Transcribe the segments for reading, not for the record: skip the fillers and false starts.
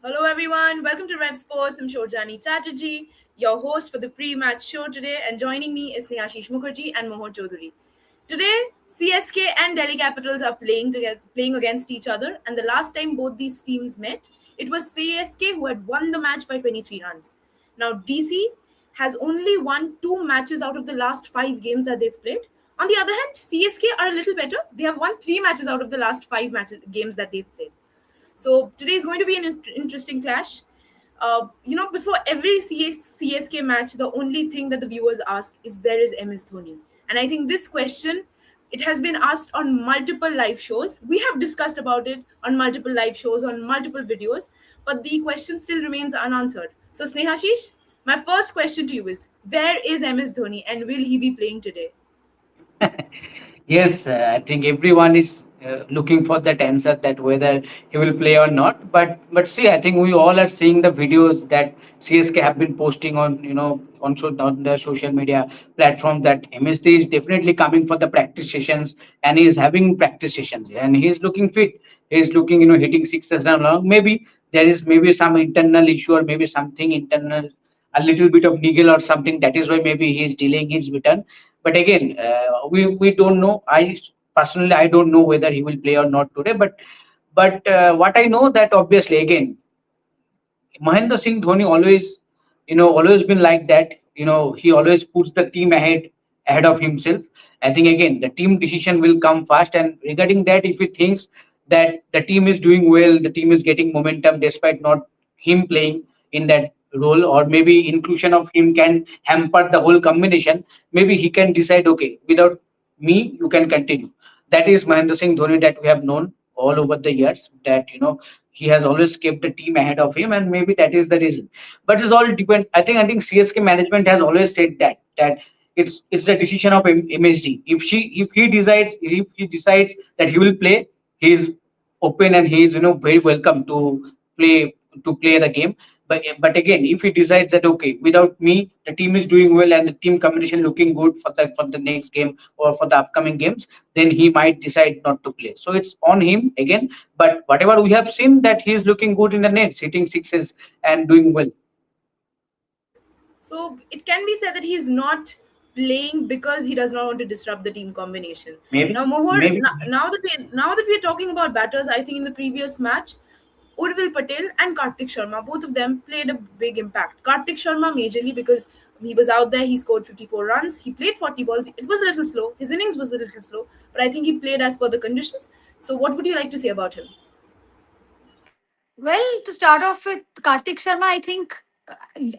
Hello everyone, welcome to Rev Sports. I'm Shorjani Chatterjee, your host for the pre-match show today, and joining me is Snehashish Mukherjee and Mohor Chaudhary. Today, CSK and Delhi Capitals are playing against each other, and the last time both these teams met, it was CSK who had won the match by 23 runs. Now, DC has only won two matches out of the last five games that they've played. On the other hand, CSK are a little better. They have won three matches out of the last five games that they've played. So today is going to be an interesting clash. Before every CSK match, the only thing that the viewers ask is where is MS Dhoni? And I think this question, it has been asked on multiple live shows. We have discussed about it on multiple live shows, on multiple videos, but the question still remains unanswered. So Snehashish, my first question to you is, where is MS Dhoni and will he be playing today? Yes, I think everyone is looking for that answer that whether he will play or not. But see, I think we all are seeing the videos that CSK have been posting on on the social media platform that MSD is definitely coming for the practice sessions and he is having practice sessions and he is looking fit. He is looking hitting sixes and along. Maybe there is maybe some internal issue or maybe something internal, a little bit of niggle or something. That is why maybe he is delaying his return, but again, we don't know. I don't know whether he will play or not today. But what I know that obviously again Mahendra Singh Dhoni always, always been like that. He always puts the team ahead of himself. I think again the team decision will come first. And regarding that, if he thinks that the team is doing well, the team is getting momentum despite not him playing in that role, or maybe inclusion of him can hamper the whole combination. Maybe he can decide, okay, without me, you can continue. That is Mahendra Singh Dhoni that we have known all over the years. That he has always kept the team ahead of him, and maybe that is the reason. But it's all depend. I think CSK management has always said that it's the decision of MSD. If he decides that he will play, he is open and he is very welcome to play the game. But again, if he decides that okay, without me, the team is doing well and the team combination looking good for the next game or for the upcoming games, then he might decide not to play. So it's on him again. But whatever we have seen that he is looking good in the nets, hitting sixes and doing well. So it can be said that he is not playing because he does not want to disrupt the team combination. Maybe, Now, Mohor, maybe. now that we are talking about batters, I think in the previous match, Urvil Patel and Kartik Sharma, both of them played a big impact. Kartik Sharma majorly because he was out there, he scored 54 runs, he played 40 balls. It was a little slow. His innings was a little slow, but I think he played as per the conditions. So, what would you like to say about him? Well, to start off with Kartik Sharma, I think.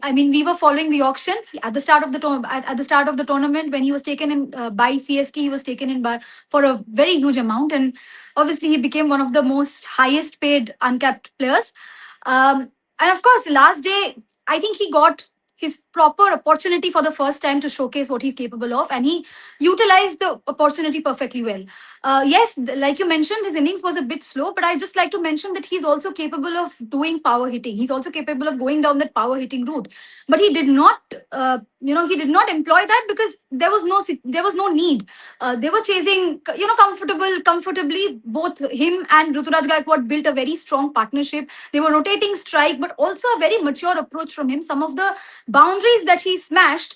I mean, we were following the auction at the start of the at the start of the tournament when he was taken in by CSK. He was taken in by for a very huge amount, and obviously he became one of the most highest paid uncapped players. And of course, last day I think he got his proper opportunity for the first time to showcase what he's capable of, and he utilized the opportunity perfectly well. Yes, like you mentioned, his innings was a bit slow, but I just like to mention that he's also capable of doing power hitting. He's also capable of going down that power hitting route. But he did not, he did not employ that because there was no need. They were chasing, comfortably. Both him and Ruturaj Gaikwad built a very strong partnership. They were rotating strike, but also a very mature approach from him. Some of the boundaries that he smashed,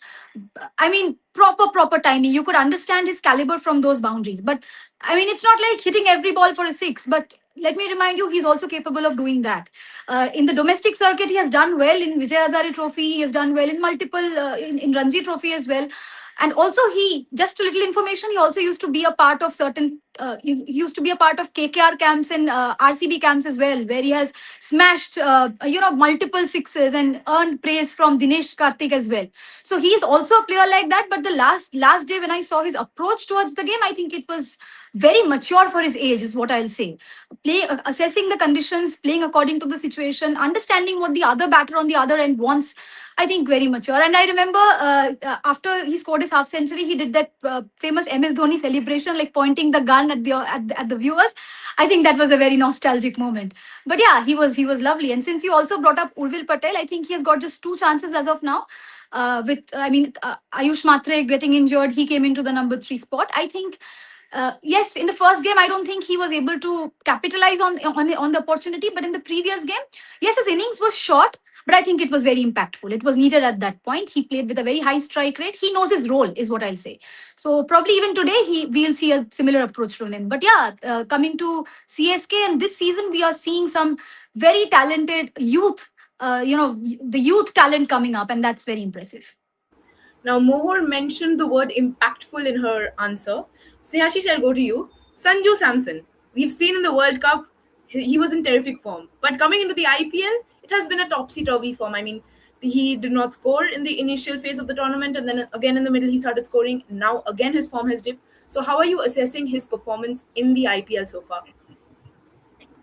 I mean, proper timing. You could understand his caliber from those boundaries. But I mean, it's not like hitting every ball for a six, but let me remind you, he's also capable of doing that. In the domestic circuit, he has done well in Vijay Hazare Trophy. He has done well in multiple in Ranji Trophy as well. And also, he just a little information. He also used to be a part of certain. He used to be a part of KKR camps and RCB camps as well, where he has smashed, multiple sixes and earned praise from Dinesh Karthik as well. So he is also a player like that. But the last day when I saw his approach towards the game, I think it was very mature for his age, is what I'll say. Assessing the conditions, playing according to the situation, understanding what the other batter on the other end wants. I think very mature. And I remember after he scored his half century, he did that famous MS Dhoni celebration, like pointing the gun at the viewers. I think that was a very nostalgic moment. But yeah, he was lovely. And since you also brought up Urvil Patel, I think he has got just two chances as of now. With I mean Ayush Matre getting injured, he came into the number three spot. I think Yes, in the first game, I don't think he was able to capitalize on the opportunity. But in the previous game, yes, his innings was short, but I think it was very impactful. It was needed at that point. He played with a very high strike rate. He knows his role, is what I'll say. So probably even today, we'll see a similar approach from him. But yeah, coming to CSK, and this season we are seeing some very talented youth. The youth talent coming up, and that's very impressive. Now, Mohor mentioned the word impactful in her answer. Snehashish, I'll go to you. Sanju Samson. We've seen in the World Cup, he was in terrific form. But coming into the IPL, it has been a topsy turvy form. I mean, he did not score in the initial phase of the tournament, and then again in the middle, he started scoring. Now, again, his form has dipped. So, how are you assessing his performance in the IPL so far?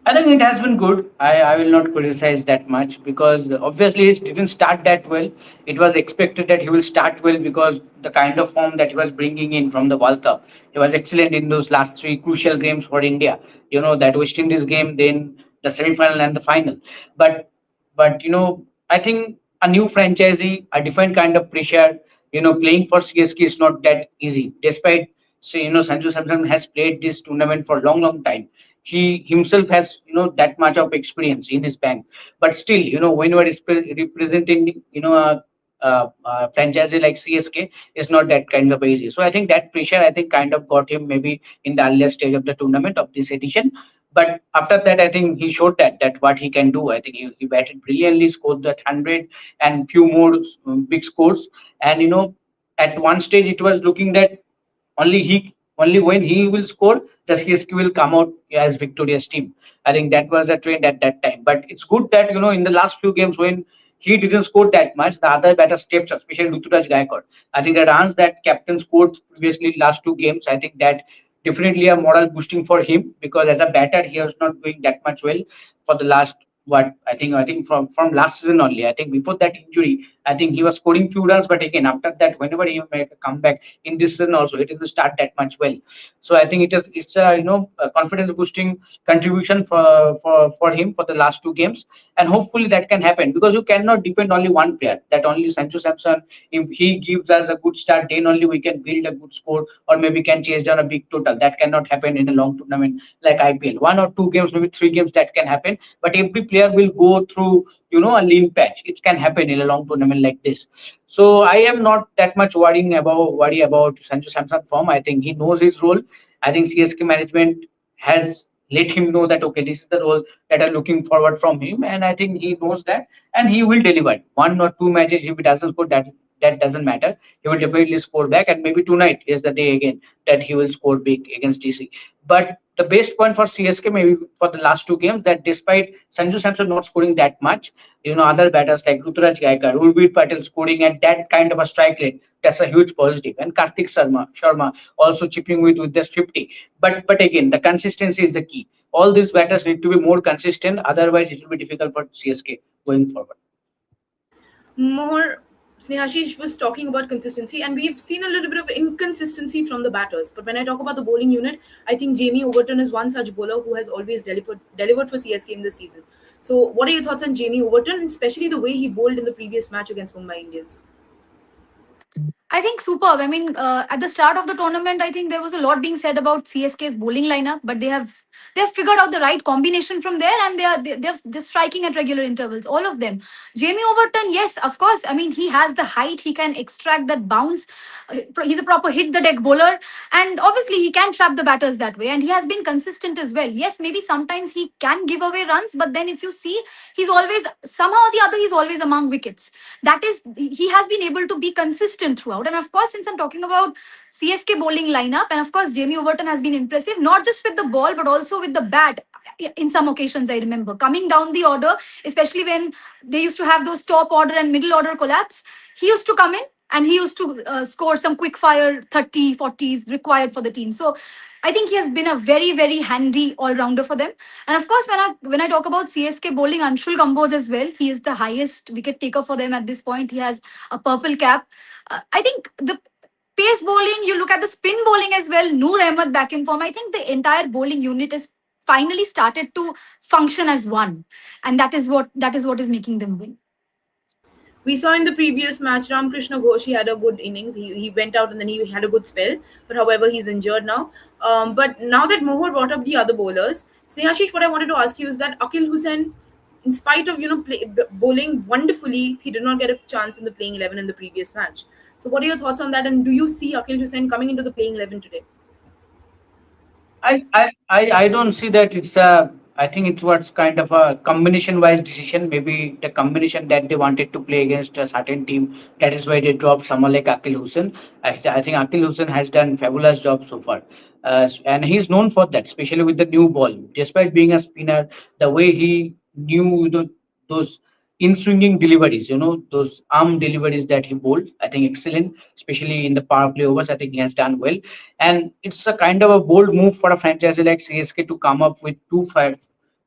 I think it has been good. I will not criticize that much because obviously it didn't start that well. It was expected that he will start well because the kind of form that he was bringing in from the World Cup. He was excellent in those last three crucial games for India. That West Indies game, then the semi-final and the final. But I think a new franchisee, a different kind of pressure. Playing for CSK is not that easy. Despite Sanju Samson has played this tournament for a long, long time. He himself has that much of experience in his bank, but still when you are representing a franchisee like CSK, is not that kind of easy. So I think that pressure, I think, kind of got him maybe in the earlier stage of the tournament of this edition. But after that, I think he showed that what he can do. I think he batted brilliantly, scored that 100 and few more big scores. And at one stage it was looking that only when he will score, the CSK will come out as victorious team. I think that was a trend at that time. But it's good that in the last few games when he didn't score that much, the other batter stepped up, especially Ruturaj Gaikwad. I think the runs that captain scored previously last two games, I think that definitely a moral boosting for him because as a batter he was not doing that much well for the last what I think from last season only. I think before that injury, I think he was scoring few runs, but again after that, whenever he make a comeback in this season also, it didn't start that much well. So I think it's a a confidence boosting contribution for him for the last two games, and hopefully that can happen because you cannot depend only one player. That only Sancho Samson, if he gives us a good start, then only we can build a good score or maybe can chase down a big total. That cannot happen in a long tournament like IPL. One or two games, maybe three games, that can happen, but every player will go through a lean patch. It can happen in a long tournament like this. So I am not that much worry about Sancho Samson form. I think he knows his role. I think CSK management has let him know that okay, this is the role that are looking forward from him, and I think he knows that, and he will deliver. One or two matches, if he doesn't score, that doesn't matter. He will definitely score back, and maybe tonight is the day again that he will score big against DC. But the best point for CSK maybe for the last two games that despite Sanju Samson not scoring that much, other batters like Ruturaj Gaikwad, Urvir Patel scoring at that kind of a strike rate, that's a huge positive. And Karthik Sharma also chipping with this 50. But again, the consistency is the key. All these batters need to be more consistent, otherwise it will be difficult for CSK going forward. More Snehashish was talking about consistency, and we've seen a little bit of inconsistency from the batters. But when I talk about the bowling unit, I think Jamie Overton is one such bowler who has always delivered for CSK in this season. So, what are your thoughts on Jamie Overton, especially the way he bowled in the previous match against Mumbai Indians? I think superb. I mean, at the start of the tournament, I think there was a lot being said about CSK's bowling lineup, but they have figured out the right combination from there, and they're striking at regular intervals. All of them. Jamie Overton, yes, of course. I mean, he has the height. He can extract that bounce. He's a proper hit the deck bowler, and obviously he can trap the batters that way. And he has been consistent as well. Yes, maybe sometimes he can give away runs, but then if you see, he's always somehow or the other he's always among wickets. That is, he has been able to be consistent throughout. And of course, since I'm talking about CSK bowling lineup, and of course Jamie Overton has been impressive not just with the ball but also with the bat. In some occasions, I remember coming down the order, especially when they used to have those top order and middle order collapse. He used to come in and he used to score some quick fire 30 40s required for the team. So I think he has been a very, very handy all rounder for them. And of course, when I talk about CSK bowling, Anshul Kamboj as well, he is the highest wicket taker for them at this point. He has a purple cap. I think the pace bowling, you look at the spin bowling as well, Noor Ahmed back in form. I think the entire bowling unit is finally started to function as one. And that is what is making them win. We saw in the previous match, Ramkrishna Ghosh, he had a good innings. He went out and then he had a good spell. But however, he's injured now. But now that Mohor brought up the other bowlers, Snehashish, what I wanted to ask you is that Akil Hussain, in spite of bowling wonderfully, he did not get a chance in the playing 11 in the previous match. So, what are your thoughts on that? And do you see Akil Hussain coming into the playing 11 today? I don't see that it's a. I think it was kind of a combination-wise decision. Maybe the combination that they wanted to play against a certain team. That is why they dropped someone like Akil Hussain. I think Akil Hussain has done fabulous job so far, and he's known for that, especially with the new ball. Despite being a spinner, the way he knew those in-swinging deliveries, those arm deliveries that he bowled, I think excellent, especially in the power play overs. I think he has done well, and it's a kind of a bold move for a franchise like CSK to come up with two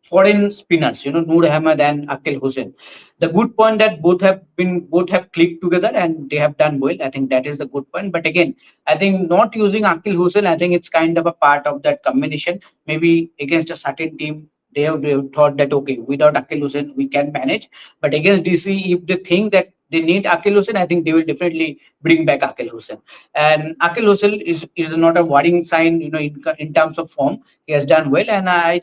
foreign spinners, Noor Ahmed and Akil Hussain. The good point that both have clicked together and they have done well. I think that is the good point. But again, I think not using Akil Hussain, I think it's kind of a part of that combination. Maybe against a certain team, they have thought that okay, without Akil Hussain we can manage. But against DC, if they think that they need Akil Hussain, I think they will definitely bring back Akil Hussain. And Akil Hussain is not a worrying sign, in terms of form. He has done well, and I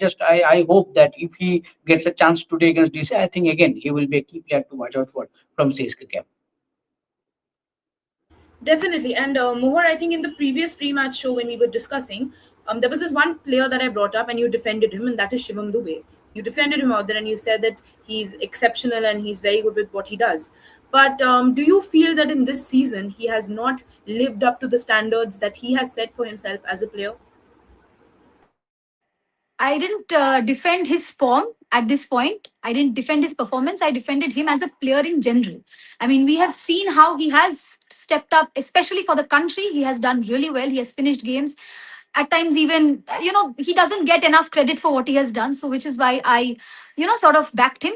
hope that if he gets a chance today against DC, I think again he will be a key player to watch out for from CSK camp. Definitely. And Mohar, I think in the previous pre-match show when we were discussing, there was this one player that I brought up and you defended him, and that is Shivam Dubey. You defended him out there and you said that he's exceptional and he's very good with what he does. But do you feel that in this season he has not lived up to the standards that he has set for himself as a player? I didn't defend his form at this point. I didn't defend his performance. I defended him as a player in general. I mean, we have seen how he has stepped up, especially for the country. He has done really well. He has finished games. At times, even, he doesn't get enough credit for what he has done. So, which is why I, sort of backed him.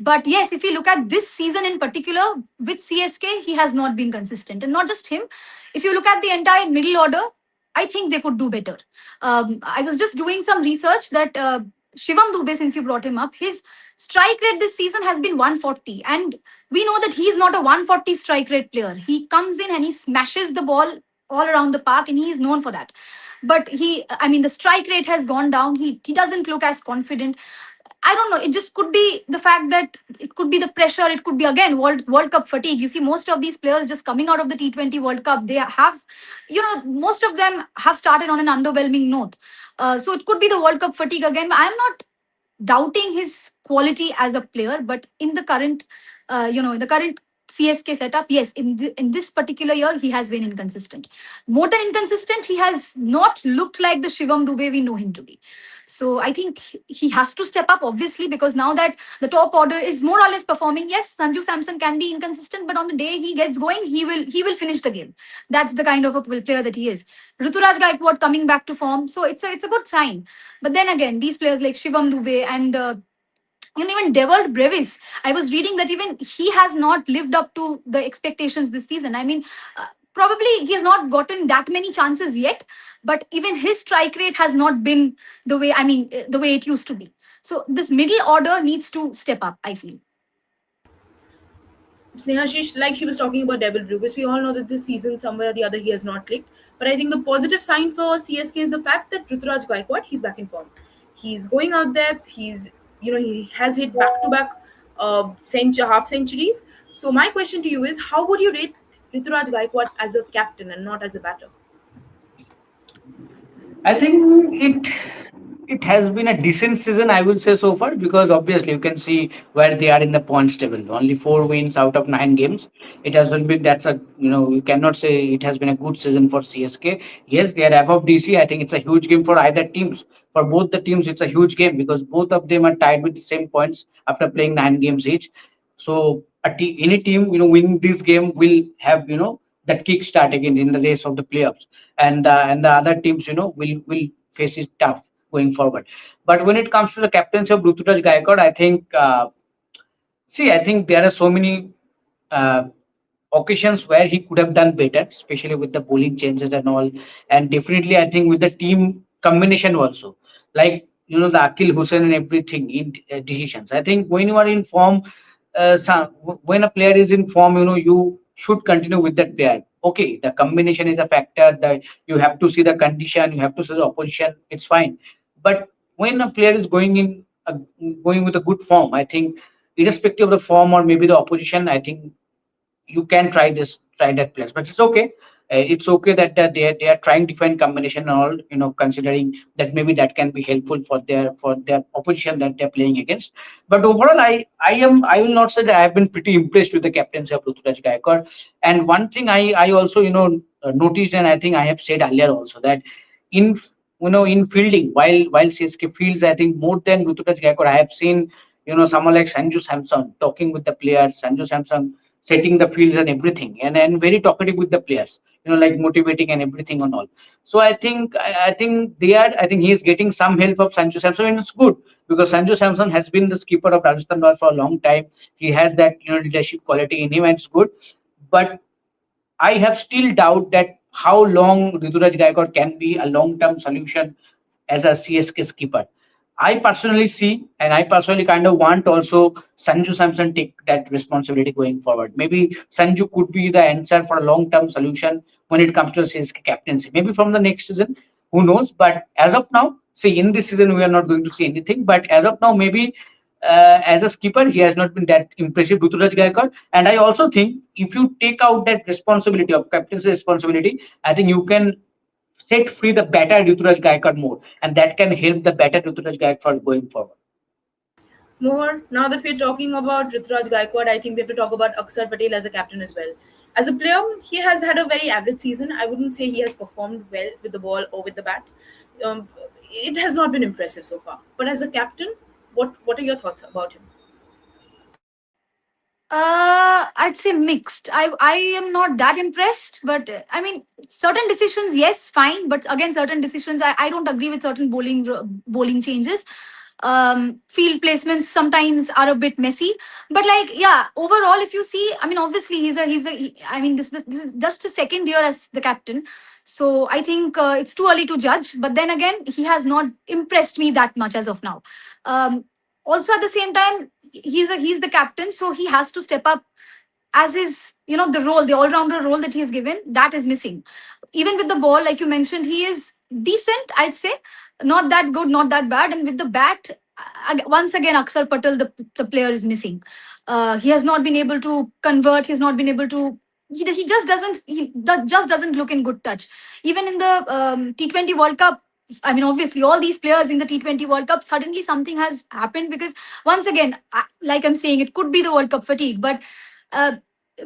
But yes, if you look at this season in particular with CSK, he has not been consistent. And not just him. If you look at the entire middle order, I think they could do better. I was just doing some research that Shivam Dubey, since you brought him up, his strike rate this season has been 140. And we know that he's not a 140 strike rate player. He comes in and he smashes the ball all around the park, and he is known for that. But I mean, the strike rate has gone down. He doesn't look as confident. I don't know. It just could be the fact that it could be the pressure. It could be again World Cup fatigue. You see, most of these players just coming out of the T20 World Cup, they have, most of them have started on an underwhelming note. So it could be the World Cup fatigue again. I'm not doubting his quality as a player, but in the current, in the current CSK setup, yes, in this particular year, he has been inconsistent. More than inconsistent, he has not looked like the Shivam Dubey we know him to be. So I think he has to step up, obviously, because now that the top order is more or less performing, yes, Sanju Samson can be inconsistent, but on the day he gets going, he will finish the game. That's the kind of a player that he is. Ruturaj Gaikwad coming back to form, so it's a good sign. But then again, these players like Shivam Dubey and even Devald Brevis, I was reading that even he has not lived up to the expectations this season. I mean, probably he has not gotten that many chances yet, but even his strike rate has not been the way it used to be. So this middle order needs to step up, I feel. Snehashish, like she was talking about Devil Brewis, we all know that this season, somewhere or the other, he has not clicked. But I think the positive sign for CSK is the fact that Ruturaj Gaikwad, he's back in form. He's going out there. He has hit back-to-back half centuries. So my question to you is, how would you rate Ruturaj Gaikwad as a captain and not as a batter? I think it has been a decent season, I will say so far, because obviously you can see where they are in the points table. Only 4 wins out of 9 games. It has been that's a you cannot say it has been a good season for CSK. Yes, they are above DC. I think it's a huge game for either teams. For both the teams, it's a huge game because both of them are tied with the same points after playing 9 games each. So any team winning this game will have that kick start again in the race of the playoffs, and the other teams will face it tough going forward. But when it comes to the captaincy of Ruturaj Gaikwad, I think I think there are so many uh, occasions where he could have done better, especially with the bowling changes and all, and definitely I think with the team combination also, like the Akil Hussain and everything in decisions. I think when you are in form, when a player is in form, you should continue with that player. Okay, the combination is a factor. That you have to see the condition, you have to see the opposition. It's fine, but when a player is going with a good form, I think, irrespective of the form or maybe the opposition, I think you can try that place, but it's okay. It's okay that they are trying different combination and all, considering that maybe that can be helpful for their opposition that they're playing against. But overall, I will not say that I have been pretty impressed with the captaincy of Ruturaj Gaikwad. And one thing I also noticed, and I think I have said earlier also, that in in fielding, while CSK fields, I think more than Ruturaj Gaikwad, I have seen someone like Sanju Samson talking with the players. Sanju Samson setting the fields and everything, and very talkative with the players, like motivating and everything and all. So I think he is getting some help of Sanju Samson, and it's good, because Sanju Samson has been the skipper of Rajasthan Royals for a long time. He has that leadership quality in him, and it's good. But I have still doubt that how long Rituraj Gaikwad can be a long-term solution as a CSK skipper. I personally see, and I personally kind of want also Sanju Samson take that responsibility going forward. Maybe Sanju could be the answer for a long-term solution when it comes to the CSK captaincy. Maybe from the next season, who knows? But as of now, see, in this season we are not going to see anything. But as of now, maybe as a skipper, he has not been that impressive, Ruturaj Gaikwad. And I also think if you take out that responsibility of captaincy responsibility, I think you can set free the better Ruturaj Gaikwad more, and that can help the better Ruturaj Gaikwad going forward. More, now that we're talking about Rituraj Gaikwad, I think we have to talk about Aksar Patel as a captain as well. As a player, he has had a very average season. I wouldn't say he has performed well with the ball or with the bat. Um, it has not been impressive so far. But as a captain, what are your thoughts about him? I'd say mixed. I am not that impressed, but I mean, certain decisions, yes, fine. But again, certain decisions, I don't agree with certain bowling changes. Field placements sometimes are a bit messy, but like, yeah, overall, if you see, I mean, obviously I mean, this is just his second year as the captain, so I think it's too early to judge. But then again, he has not impressed me that much as of now. Also, at the same time, he's the captain, so he has to step up as his, the role, the all-rounder role that he is given, that is missing. Even with the ball, like you mentioned, he is decent, I'd say. Not that good, not that bad. And with the bat, once again, Aksar Patel, the player, is missing. He has not been able to convert. He's not been able to. He just doesn't. Just doesn't look in good touch. Even in the T20 World Cup, I mean, obviously, all these players in the T20 World Cup, suddenly something has happened because, once again, like I'm saying, it could be the World Cup fatigue, but uh,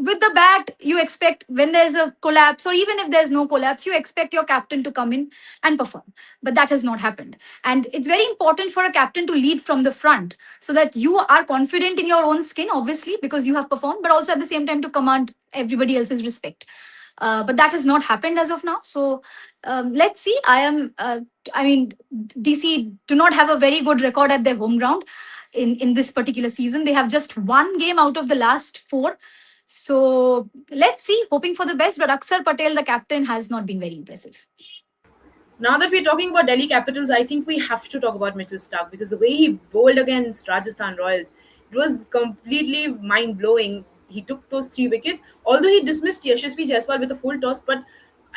with the bat, you expect when there's a collapse, or even if there's no collapse, you expect your captain to come in and perform. But that has not happened. And it's very important for a captain to lead from the front so that you are confident in your own skin, obviously, because you have performed, but also at the same time to command everybody else's respect. But that has not happened as of now. So let's see. I mean, DC do not have a very good record at their home ground in this particular season. They have just one game out of the last four. So let's see, hoping for the best. But Aksar Patel, the captain, has not been very impressive. Now that we're talking about Delhi Capitals, I think we have to talk about Mitchell Stark because the way he bowled against Rajasthan Royals, it was completely mind blowing. He took those 3 wickets, although he dismissed Yashasvi Jaiswal with a full toss. But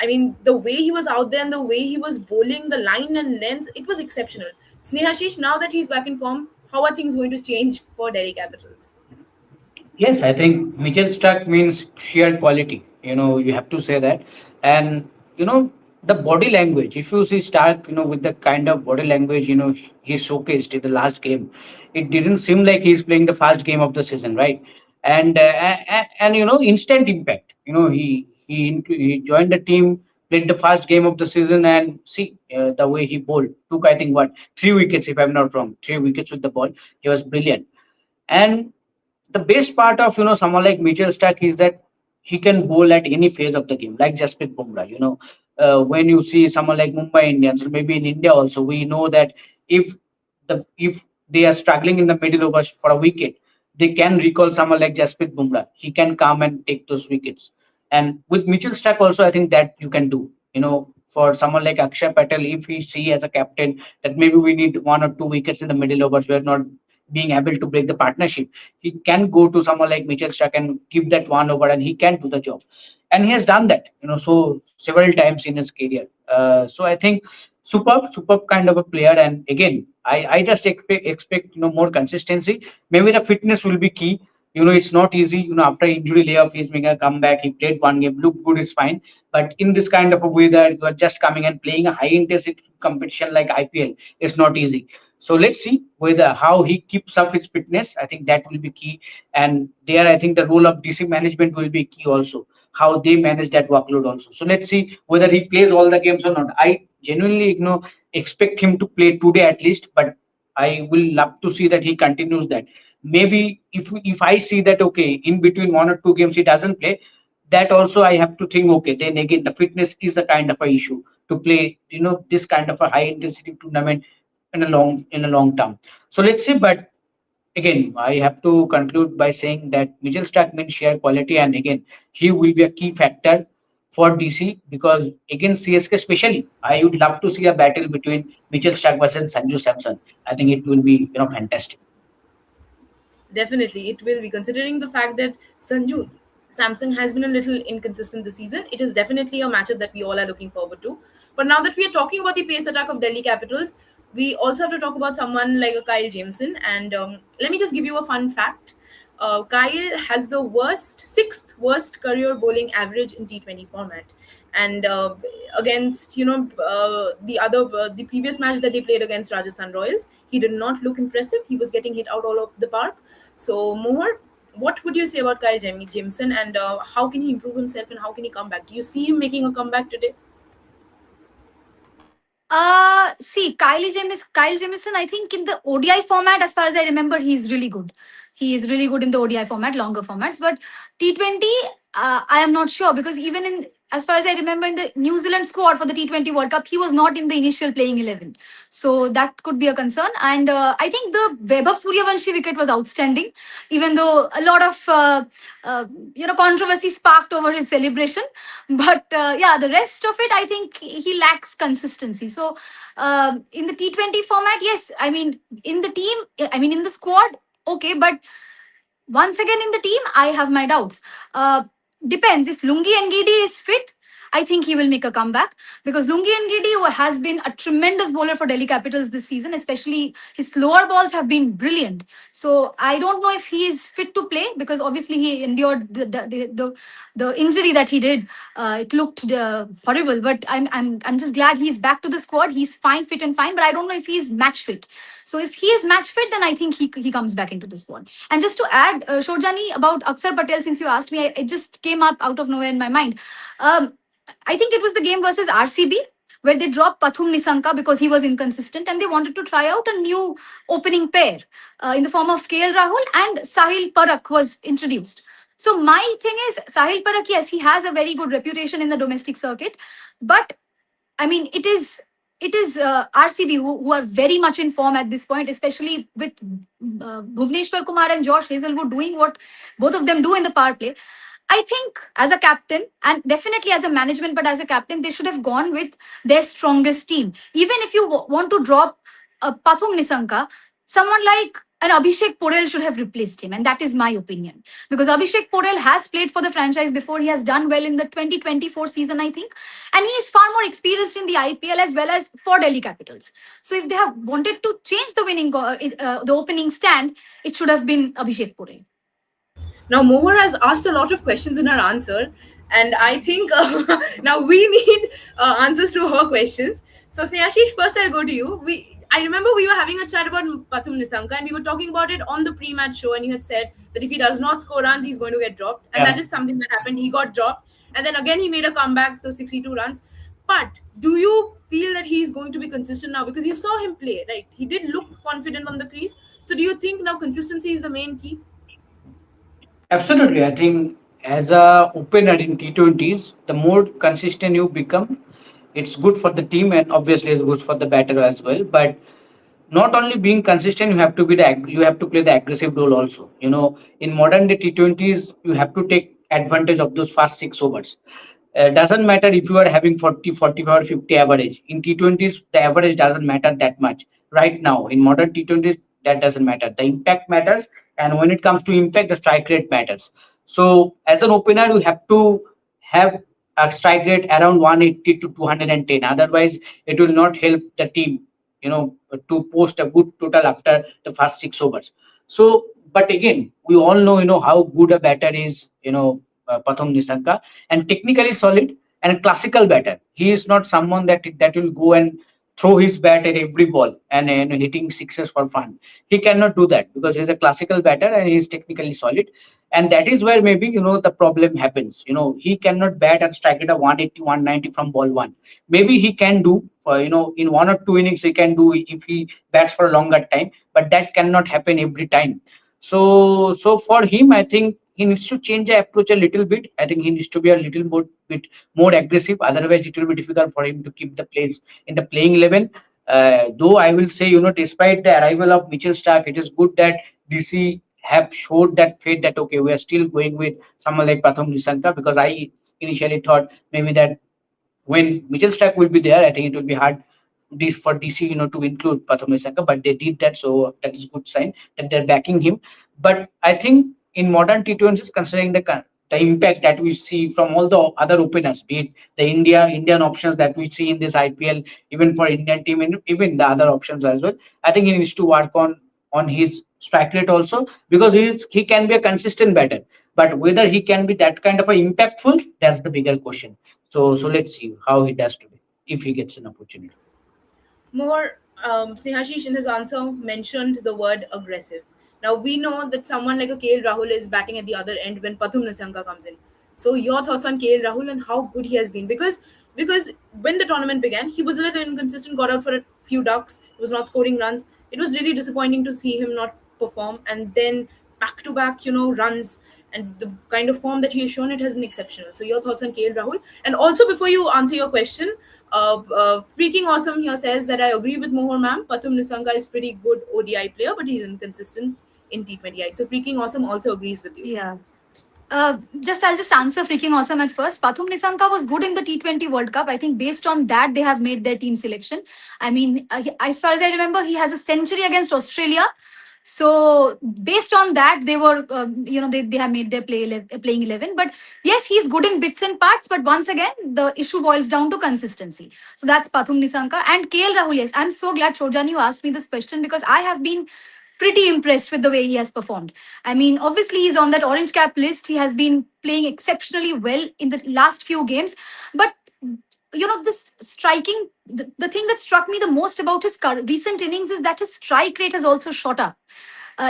I mean, the way he was out there and the way he was bowling, the line and length, it was exceptional. Snehashish, now that he's back in form, how are things going to change for Delhi Capitals? Yes, I think Mitchell Stark means sheer quality. You have to say that. And, the body language, if you see Stark, with the kind of body language, he showcased in the last game, it didn't seem like he's playing the first game of the season, right? And instant impact. He joined the team, played the first game of the season, and see the way he bowled. Took, I think, what, 3 wickets, if I'm not wrong, 3 wickets with the ball. He was brilliant. And the best part of someone like Mitchell Stark is that he can bowl at any phase of the game, like Jasprit Bumrah. When you see someone like Mumbai Indians, or maybe in India also, we know that if if they are struggling in the middle overs for a wicket, they can recall someone like Jasprit Bumrah. He can come and take those wickets. And with Mitchell Stark also, I think that you can do. For someone like Akshay Patel, if we see as a captain that maybe we need 1 or 2 wickets in the middle overs, we are not being able to break the partnership, he can go to someone like Mitchell Stark and give that one over, and he can do the job. And he has done that, so several times in his career. So I think superb kind of a player. And again, I just expect more consistency. Maybe the fitness will be key. It's not easy. After injury layoff, he's making a comeback. He played one game, looked good, is fine. But in this kind of a way that you are just coming and playing a high intensity competition like IPL, it's not easy. So let's see whether how he keeps up his fitness. I think that will be key. And there, I think the role of DC management will be key also. How they manage that workload also. So let's see whether he plays all the games or not. I genuinely, expect him to play today at least, but I will love to see that he continues that. Maybe if I see that okay, in between one or two games he doesn't play, that also I have to think okay. Then again, the fitness is a kind of a issue to play, this kind of a high intensity tournament in a long term. So let's see. But again, I have to conclude by saying that Mitchell Stark means sheer quality, and again, he will be a key factor for DC because against CSK, especially, I would love to see a battle between Mitchell Stark versus Sanju Samson. I think it will be fantastic. Definitely, it will be. Considering the fact that Sanju Samsung has been a little inconsistent this season, it is definitely a matchup that we all are looking forward to. But now that we are talking about the pace attack of Delhi Capitals, we also have to talk about someone like a Kyle Jameson. And let me just give you a fun fact. Kyle has the sixth worst career bowling average in T20 format. And against the previous match that they played against Rajasthan Royals, he did not look impressive. He was getting hit out all of the park. So more, what would you say about Jameson, and how can he improve himself and how can he come back? Do you see him making a comeback today? See, Kyle Jamison, I think in the ODI format, as far as I remember, he's really good. He is really good in the ODI format, longer formats. But T20, I am not sure because even as far as I remember, in the New Zealand squad for the T20 World Cup, he was not in the initial playing 11. So that could be a concern. And I think the Vaibhav Suryavanshi wicket was outstanding, even though a lot of controversy sparked over his celebration. But yeah, the rest of it, I think he lacks consistency. So in the T20 format, yes, I mean in the team, I mean in the squad, okay, but once again in the team, I have my doubts. Depends if Lungi Ngidi is fit. I think he will make a comeback because Lungi Ngidi has been a tremendous bowler for Delhi Capitals this season. Especially his slower balls have been brilliant. So I don't know if he is fit to play because obviously he endured the injury that he did. It looked horrible, but I'm just glad he's back to the squad. He's fine, fit and fine, but I don't know if he's match fit. So if he is match fit, then I think he comes back into the squad. And just to add, Shorjani, about Akshar Patel, since you asked me, it just came up out of nowhere in my mind. I think it was the game versus RCB where they dropped Pathum Nisanka because he was inconsistent and they wanted to try out a new opening pair in the form of KL Rahul and Sahil Parak was introduced. So my thing is, Sahil Parak, yes, he has a very good reputation in the domestic circuit, but I mean, it is RCB who are very much in form at this point, especially with Bhuvneshwar Kumar and Josh Hazelwood doing what both of them do in the power play. I think as a captain and definitely as a management, but as a captain, they should have gone with their strongest team. Even if you want to drop Pathum Nisanka, someone like an Abhishek Porel should have replaced him. And that is my opinion. Because Abhishek Porel has played for the franchise before. He has done well in the 2024 season, I think. And he is far more experienced in the IPL as well as for Delhi Capitals. So if they have wanted to change the opening stand, it should have been Abhishek Porel. Now, Mohar has asked a lot of questions in her answer, and I think now we need answers to her questions. So, Snehashish, first I'll go to you. I remember we were having a chat about Pathum Nisanka, and we were talking about it on the pre-match show, and you had said that if he does not score runs, he's going to get dropped, and Yeah. that is something that happened. He got dropped, and then again he made a comeback to 62 runs. But do you feel that he's going to be consistent now? Because you saw him play, right? He did look confident on the crease. So, do you think now consistency is the main key? Absolutely. I think as a opener in T20s, the more consistent you become, it's good for the team and obviously it's good for the batter as well. But not only being consistent, you have to play the aggressive role also. In modern day T20s, you have to take advantage of those first 6 overs. Doesn't matter if you are having 40, 45 or 50 average. In T20s, the average doesn't matter that much. Right now, in modern T20s, that doesn't matter. The impact matters, and when it comes to impact, the strike rate matters. So as an opener, you have to have a strike rate around 180 to 210. Otherwise, it will not help the team, to post a good total after the first 6 overs. So, but again, we all know, how good a batter is, Patham Nisanka, and technically solid and a classical batter. He is not someone that will go and throw his bat at every ball and hitting sixes for fun. He cannot do that because he's a classical batter and he is technically solid. And that is where maybe the problem happens. He cannot bat and strike at a 180, 190 from ball one. Maybe he can do, in 1 or 2 innings he can do if he bats for a longer time, but that cannot happen every time. So for him, I think he needs to change the approach a little bit. I think he needs to be a little bit more aggressive. Otherwise, it will be difficult for him to keep the place in the playing 11. Though I will say, despite the arrival of Mitchell Stark, it is good that DC have showed that faith that okay, we are still going with someone like Pratham Nisanta, because I initially thought maybe that when Mitchell Stark will be there, I think it will be hard this for DC, to include Pratham Nissanka, but they did that, so that is good sign that they're backing him. But I think in modern T20s, considering the impact that we see from all the other openers, be it the Indian options that we see in this IPL, even for Indian team, and even the other options as well, I think he needs to work on his strike rate also, because he can be a consistent batter, but whether he can be that kind of a impactful, that's the bigger question. So let's see how he does today if he gets an opportunity. More, Snehashish in his answer mentioned the word aggressive. Now we know that someone like a KL Rahul is batting at the other end when Pathum Nissanka comes in. So your thoughts on KL Rahul and how good he has been? Because when the tournament began, he was a little inconsistent, got out for a few ducks, was not scoring runs. It was really disappointing to see him not perform, and then back to back, runs, and the kind of form that he has shown, it has been exceptional. So your thoughts on KL Rahul? And also, before you answer your question, Freaking Awesome here says that I agree with Mohor ma'am. Pathum Nisanga is pretty good ODI player, but he's inconsistent in T20I. So Freaking Awesome also agrees with you. Yeah. I'll just answer freaking awesome at first. Pathum Nisanka was good in the T20 World Cup. I think based on that, they have made their team selection. I mean, as far as I remember, he has a century against Australia. So based on that, they were, they have made their playing 11. But yes, he's good in bits and parts. But once again, the issue boils down to consistency. So that's Pathum Nisanka and KL Rahul. Yes, I'm so glad Shorjani you asked me this question, because I have been pretty impressed with the way he has performed. I mean, obviously, he's on that orange cap list. He has been playing exceptionally well in the last few games. But, this striking, the thing that struck me the most about his recent innings is that his strike rate has also shot up.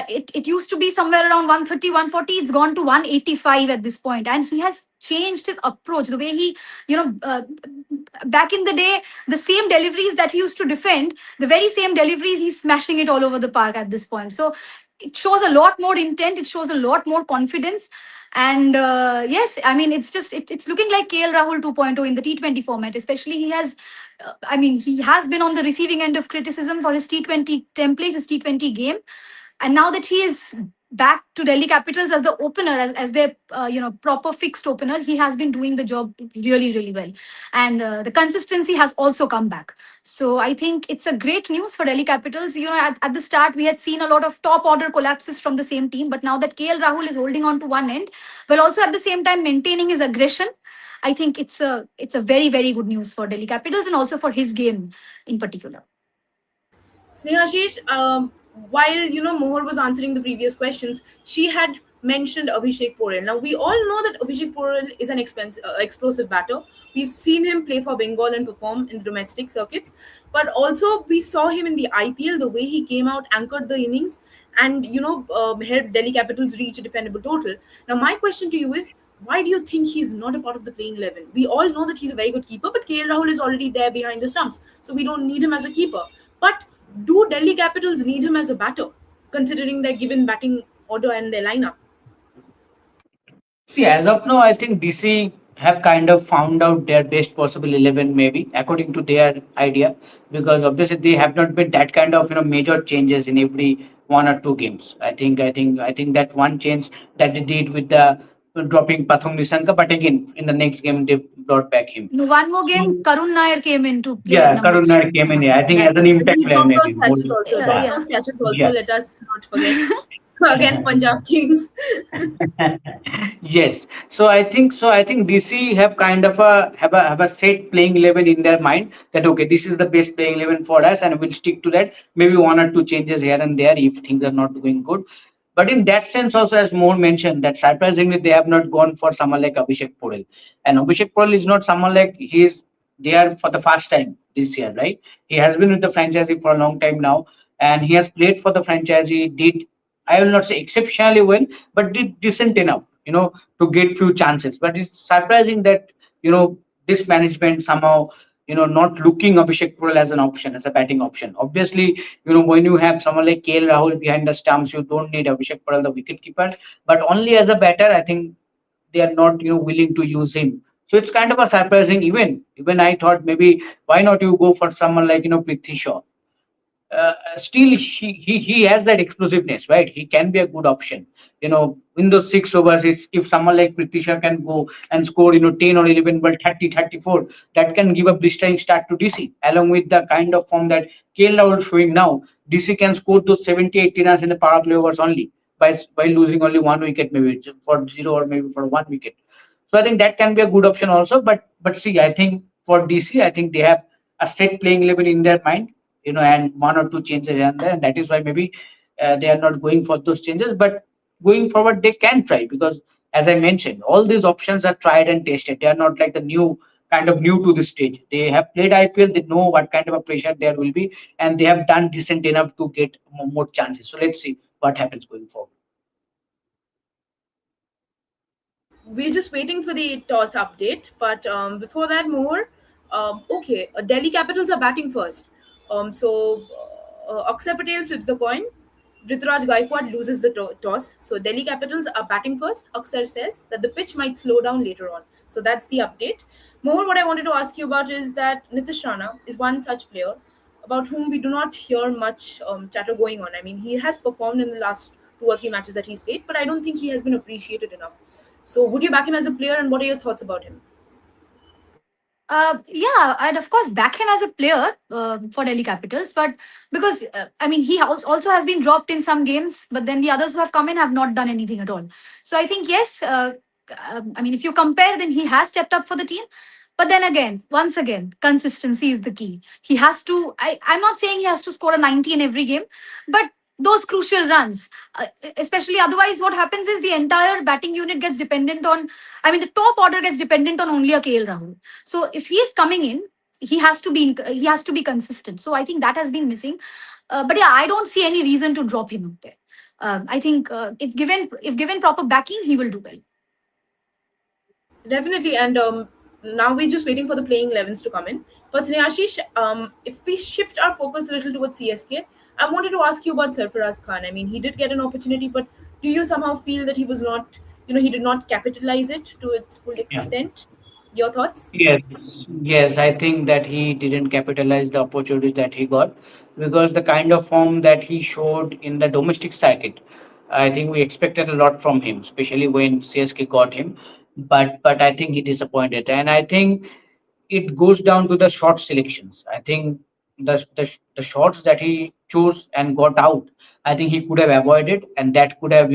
It used to be somewhere around 130, 140. It's gone to 185 at this point. And he has changed his approach, the way he, back in the day, the same deliveries that he used to defend, the very same deliveries, he's smashing it all over the park at this point. So it shows a lot more intent. It shows a lot more confidence. And yes, I mean, it's looking like KL Rahul 2.0 in the T20 format, especially he has been on the receiving end of criticism for his T20 template, his T20 game. And now that he is back to Delhi Capitals as the opener, as their proper fixed opener, he has been doing the job really, really well. And the consistency has also come back. So I think it's a great news for Delhi Capitals. At the start, we had seen a lot of top order collapses from the same team. But now that KL Rahul is holding on to one end, while also at the same time maintaining his aggression, I think it's a very, very good news for Delhi Capitals and also for his game in particular. Snehashish, while Mohar was answering the previous questions, she had mentioned Abhishek Porel. Now we all know that Abhishek Porel is an explosive batter. We've seen him play for Bengal and perform in domestic circuits, but also we saw him in the IPL. The way he came out, anchored the innings, and helped Delhi Capitals reach a defendable total. Now my question to you is, why do you think he's not a part of the playing 11? We all know that he's a very good keeper, but KL Rahul is already there behind the stumps, so we don't need him as a keeper. But do Delhi Capitals need him as a batter, considering their given batting order and their lineup? See, as of now, I think DC have kind of found out their best possible 11, maybe according to their idea, because obviously they have not been that kind of major changes in every 1 or 2 games. I think that one change that they did with the dropping Pathum Nisanka, but again in the next game they brought back him. No, one more game, So Karun Nair came in to play at yeah, number Karun three. Nair came in Yeah, here. I think that as an was And impact he player dropped those maybe more. catches also. Dropped Yeah, those yeah. catches also. yeah. Let us not forget. Again, Punjab Kings. Yes. So I think DC have kind of a set playing 11 in their mind that okay, this is the best playing 11 for us, and we'll stick to that. Maybe one or two changes here and there if things are not going good. But in that sense, also as Moore mentioned, that surprisingly they have not gone for someone like Abhishek Porel. And Abhishek Porel is not someone like he's there for the first time this year, right? He has been with the franchisee for a long time now, and he has played for the franchisee. Did I will not say exceptionally well, but did decent enough, to get few chances. But it's surprising that this management somehow not looking Abhishek Pural as an option, as a batting option. Obviously, when you have someone like KL Rahul behind the stumps, you don't need Abhishek Pural, the wicket keeper. But only as a batter, I think they are not willing to use him. So it's kind of a surprising. Even I thought maybe why not you go for someone like Prithvi Shaw. Still he has that explosiveness, right? He can be a good option. In those 6 overs, if someone like Pritisha can go and score 10 or 11 but 30, 34, that can give a blistering start to DC. Along with the kind of form that KL Rahul is showing now, DC can score those 70, 80 runs in the power play overs only by losing only one wicket, maybe for zero or maybe for one wicket. So I think that can be a good option also. But see, I think for DC, I think they have a set playing level in their mind, and one or two changes here and there, and that is why maybe they are not going for those changes. But going forward, they can try because, as I mentioned, all these options are tried and tested. They are not like the new to this stage. They have played IPL. They know what kind of a pressure there will be, and they have done decent enough to get more chances. So let's see what happens going forward. We're just waiting for the toss update. But before that, more. Okay, Delhi Capitals are batting first. Akshay Patel flips the coin. Rituraj Gaikwad loses the toss. So Delhi Capitals are batting first. Akshay says that the pitch might slow down later on. So that's the update. More, what I wanted to ask you about is that Nitish Rana is one such player about whom we do not hear much chatter going on. I mean, he has performed in the last 2 or 3 matches that he's played, but I don't think he has been appreciated enough. So, would you back him as a player, and what are your thoughts about him? Yeah, I'd of course back him as a player for Delhi Capitals, but because I mean he also has been dropped in some games, but then the others who have come in have not done anything at all. So I think yes, I mean if you compare, then he has stepped up for the team. But then again, once again, consistency is the key. He has to. I'm not saying he has to score a 90 in every game, but those crucial runs, especially otherwise, what happens is the entire batting unit gets dependent on. I mean, the top order gets dependent on only a KL Rahul. So if he is coming in, he has to be consistent. So I think that has been missing. But yeah, I don't see any reason to drop him out there. I think if given proper backing, he will do well. Definitely, and now we're just waiting for the playing 11s to come in. But Snehashish, if we shift our focus a little towards CSK, I wanted to ask you about Sarfaraz Khan. I mean, he did get an opportunity, but do you somehow feel that he was not, he did not capitalize it to its full Yeah. extent? Your thoughts? Yes, yes, I think that he didn't capitalize the opportunities that he got because the kind of form that he showed in the domestic circuit, I think we expected a lot from him, especially when CSK got him. But I think he disappointed, and I think it goes down to the short selections. I think the shots that he chose and got out, I think he could have avoided, and that could have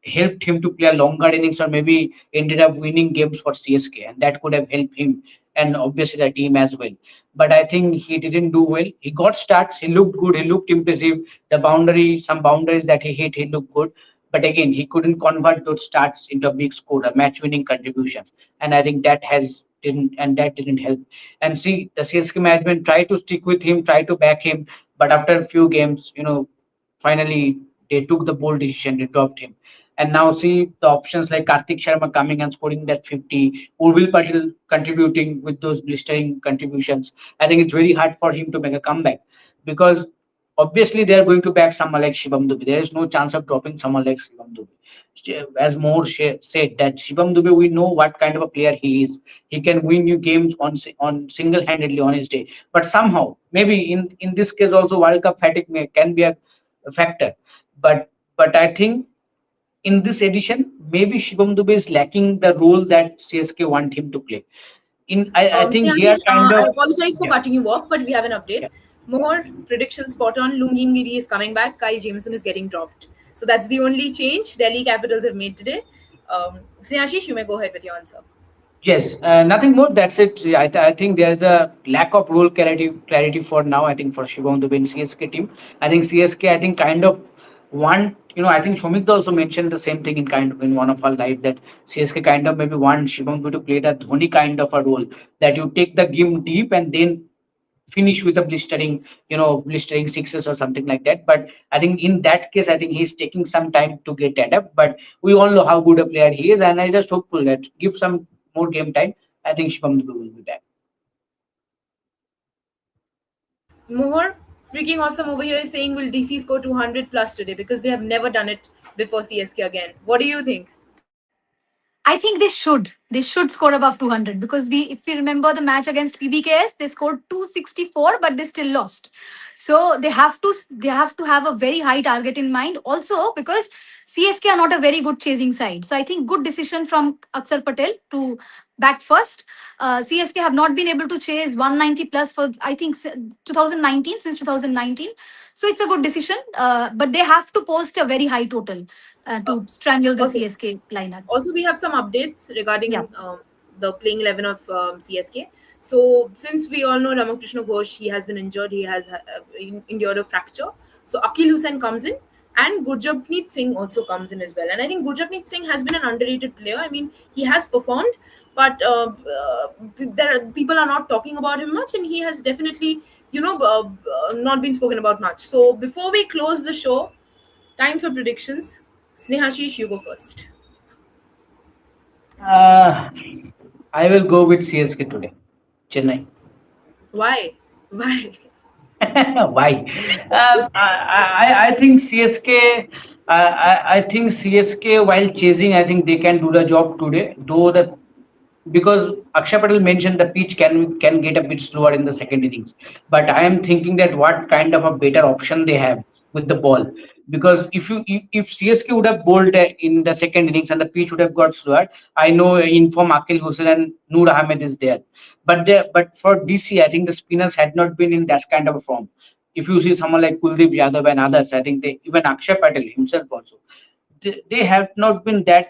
helped him to play a longer innings or maybe ended up winning games for CSK, and that could have helped him and obviously the team as well. But I think he didn't do well. He got starts, he looked good, he looked impressive. Some boundaries that he hit, he looked good. But again, he couldn't convert those starts into a big score, a match-winning contribution, and I think that didn't help. And see, the CSK management tried to stick with him, tried to back him, but after a few games, finally they took the bold decision, they dropped him. And now see the options like Karthik Sharma coming and scoring that 50, Urvil Patel contributing with those blistering contributions. I think it's very hard for him to make a comeback because obviously they are going to back someone like Shivam Dubey. There is no chance of dropping someone like Shivam Dubey. As Moore said, that Shivam Dubey, we know what kind of a player he is. He can win you games on single-handedly on his day. But somehow, maybe in this case also, World Cup fatigue can be a factor. But I think in this edition, maybe Shivam Dube is lacking the role that CSK want him to play. I think they are Snehasis, kind I of, apologize for yeah. cutting you off, but we have an update. Yeah. More prediction spot on. Lungingiri is coming back. Kai Jameson is getting dropped. So that's the only change Delhi Capitals have made today. Snehashish, you may go ahead with your answer. Yes, nothing more. That's it. I think there's a lack of role clarity for now. I think for Shivam Dube in CSK team. I think CSK. I think kind of want. I think Shomik also mentioned the same thing in kind of in one of our live that CSK kind of maybe want Shivam Dube to play that Dhoni kind of a role that you take the game deep and then finish with a blistering sixes or something like that. But I think in that case, I think he's taking some time to get adapt. But we all know how good a player he is, and I just hopeful that give some more game time. I think Shivam Dube will be back. Mohor, freaking awesome over here is saying will DC score 200 plus today because they have never done it before CSK again. What do you think? I think they should. They should score above 200 because if we remember the match against PBKS, they scored 264, but they still lost. So they have to have a very high target in mind. Also because CSK are not a very good chasing side. So I think good decision from Aksar Patel to bat first. CSK have not been able to chase 190 plus for I think 2019 since 2019. So it's a good decision, but they have to post a very high total Uh, to strangle the okay. CSK lineup. Also, we have some updates Yeah. regarding the playing 11 of CSK. So, since we all know Ramakrishna Ghosh, he has been injured, he has endured a fracture. So, Akil Hussain comes in and Gurjapneet Singh also comes in as well. And I think Gurjapneet Singh has been an underrated player. I mean, he has performed, but people are not talking about him much, and he has definitely, not been spoken about much. So, before we close the show, time for predictions. Snehashish, you go first. Uh, I will go with CSK today. Chennai. Why? Why? Why? I think CSK. I think CSK while chasing, I think they can do the job today. Though the because Akshay Patel mentioned the pitch can get a bit slower in the second innings. But I am thinking that what kind of a better option they have with the ball. Because if CSK would have bowled in the second innings and the pitch would have got slower, I know inform Akil Hussain and Noor Ahmed is there. But for DC, I think the spinners had not been in that kind of a form. If you see someone like Kuldeep Yadav and others, I think they even Akshay Patel himself also they have not been that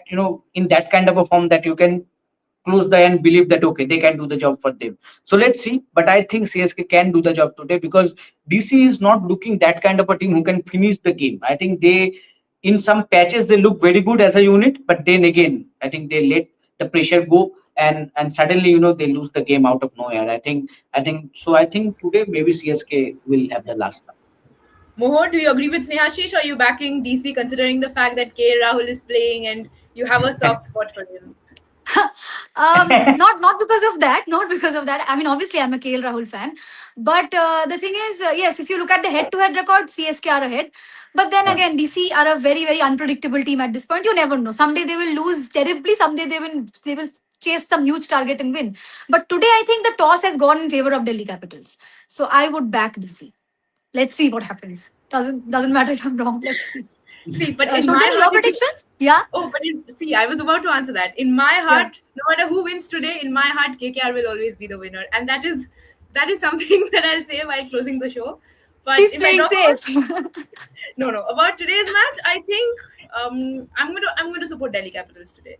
in that kind of a form that you can close the and believe that okay they can do the job for them. So let's see. But I think CSK can do the job today because DC is not looking that kind of a team who can finish the game. I think they in some patches they look very good as a unit, but then again I think they let the pressure go and suddenly they lose the game out of nowhere. I think so. I think today maybe CSK will have the last one. Mohor, do you agree with Snehashish or are you backing DC considering the fact that K. Rahul is playing and you have a soft spot for him? Not because of that. Not because of that. I mean, obviously, I'm a KL Rahul fan, but the thing is, yes, if you look at the head-to-head record, CSK are ahead. But then Yeah. again, DC are a very, very unpredictable team at this point. You never know. Someday they will lose terribly. Someday they will chase some huge target and win. But today, I think the toss has gone in favor of Delhi Capitals. So I would back DC. Let's see what happens. Doesn't matter if I'm wrong. Let's see. See, but in my Shojani, heart, your predictions? Yeah. oh, but see, I was about to answer that. In my Yeah. heart, no matter who wins today, in my heart, KKR will always be the winner, and that is something that I'll say while closing the show. But She's if I playing talk about safe. no about today's match, I think I'm going to support Delhi Capitals today.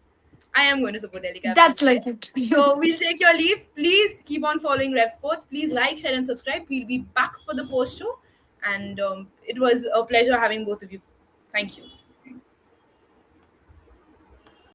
I am going to support Delhi Capitals That's today. like it. So we'll take your leave. Please keep on following Rev Sports. Please like, share, and subscribe. We'll be back for the post show, and it was a pleasure having both of you. Thank you.